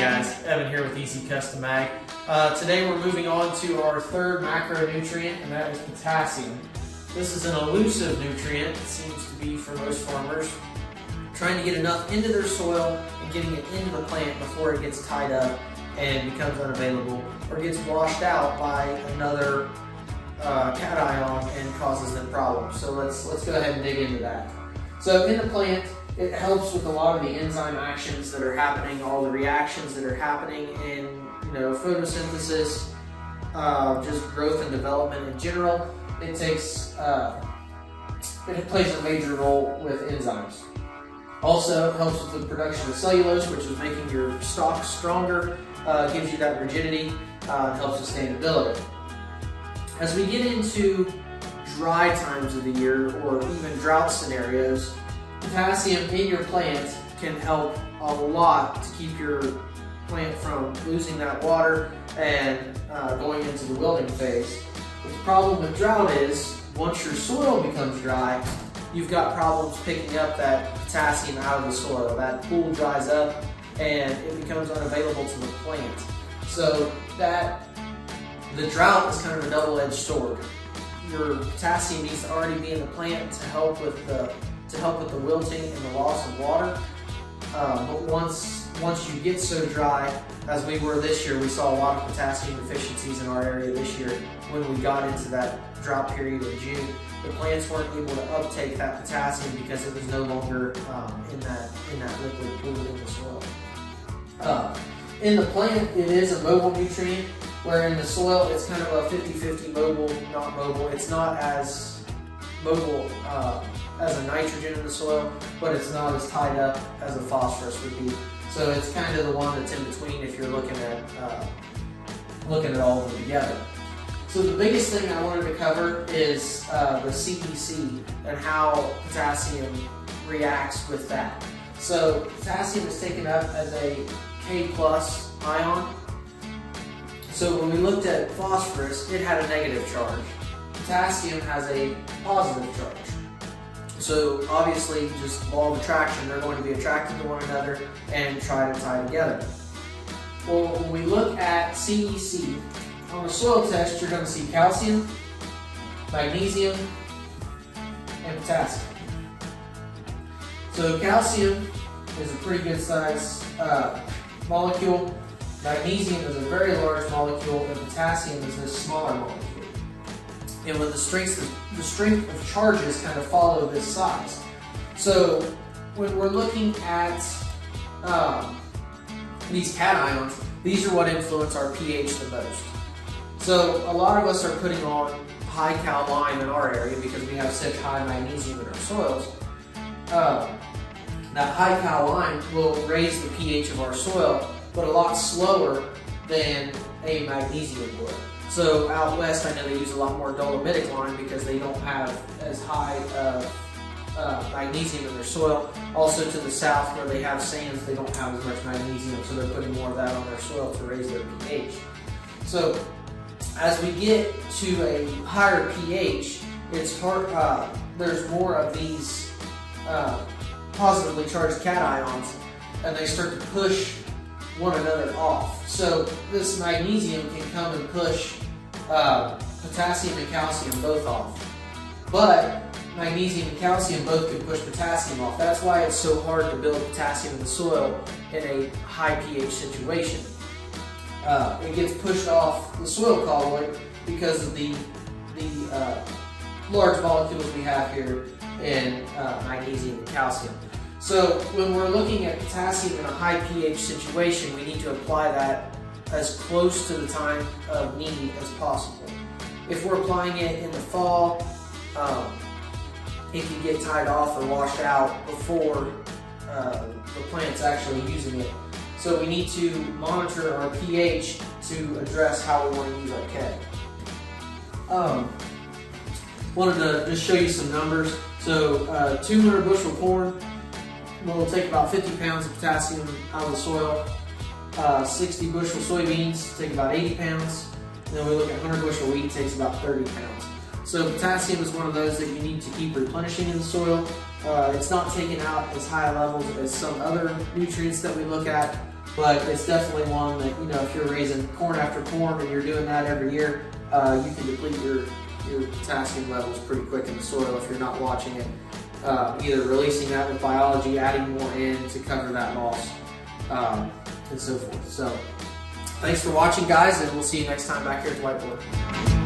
guys, Evan here with Easy Custom Ag. Today we're moving on to our third macronutrient, and that is potassium. This is an elusive nutrient, it seems to be for most farmers, trying to get enough into their soil and getting it into the plant before it gets tied up and becomes unavailable or gets washed out by another cation and causes them problems. So let's go ahead and dig into that. So in the plant, it helps with a lot of the enzyme actions that are happening, all the reactions that are happening in photosynthesis, just growth and development in general. It plays a major role with enzymes. Also helps with the production of cellulose, which is making your stalk stronger, gives you that rigidity, and helps sustainability. As we get into dry times of the year or even drought scenarios, potassium in your plant can help a lot to keep your plant from losing that water and going into the wilting phase. The problem with drought is once your soil becomes dry, you've got problems picking up that potassium out of the soil. That pool dries up and it becomes unavailable to the plant. So the drought is kind of a double-edged sword. Your potassium needs to already be in the plant to help with the wilting and the loss of water. But once you get so dry, as we were this year, we saw a lot of potassium deficiencies in our area this year when we got into that drought period in June. The plants weren't able to uptake that potassium because it was no longer in that liquid pool in the soil. In the plant, it is a mobile nutrient, where in the soil, it's kind of a 50-50 mobile, not mobile. It's not as mobile as a nitrogen in the soil, but it's not as tied up as a phosphorus would be. So it's kind of the one that's in between if you're looking at all of them together. So the biggest thing I wanted to cover is the CEC and how potassium reacts with that. So potassium is taken up as a K+ ion. So when we looked at phosphorus, it had a negative charge. Potassium has a positive charge. So obviously, just law of attraction, they're going to be attracted to one another and try to tie together. Well, when we look at CEC, on the soil test, you're going to see calcium, magnesium, and potassium. So calcium is a pretty good size molecule. Magnesium is a very large molecule, and potassium is this smaller molecule. And when the strength of charges kind of follow this size. So when we're looking at these cations, these are what influence our pH the most. So a lot of us are putting on high cal lime in our area because we have such high magnesium in our soils. That high cal lime will raise the pH of our soil, but a lot slower than a magnesium would. So out west, I know they use a lot more dolomitic lime because they don't have as high magnesium in their soil. Also to the south, where they have sands, they don't have as much magnesium, so they're putting more of that on their soil to raise their pH. So as we get to a higher pH, it's hard. There's more of these positively charged cations, and they start to push one another off. So this magnesium can come and push potassium and calcium both off. But magnesium and calcium both can push potassium off. That's why it's so hard to build potassium in the soil in a high pH situation. It gets pushed off the soil colloid because of the large molecules we have here in magnesium and calcium. So when we're looking at potassium in a high pH situation, we need to apply that as close to the time of need as possible. If we're applying it in the fall, it can get tied off or washed out before the plant's actually using it. So we need to monitor our pH to address how we want to use our K. Wanted to just show you some numbers. So 200 bushel corn will take about 50 pounds of potassium out of the soil. 60 bushel soybeans take about 80 pounds. And then we look at 100 bushel wheat, takes about 30 pounds. So potassium is one of those that you need to keep replenishing in the soil. It's not taken out as high levels as some other nutrients that we look at, but it's definitely one that, you know, if you're raising corn after corn and you're doing that every year, you can deplete your potassium levels pretty quick in the soil if you're not watching it. Either releasing that with biology, adding more in to cover that loss, and so forth. So thanks for watching, guys, and we'll see you next time back here at the whiteboard.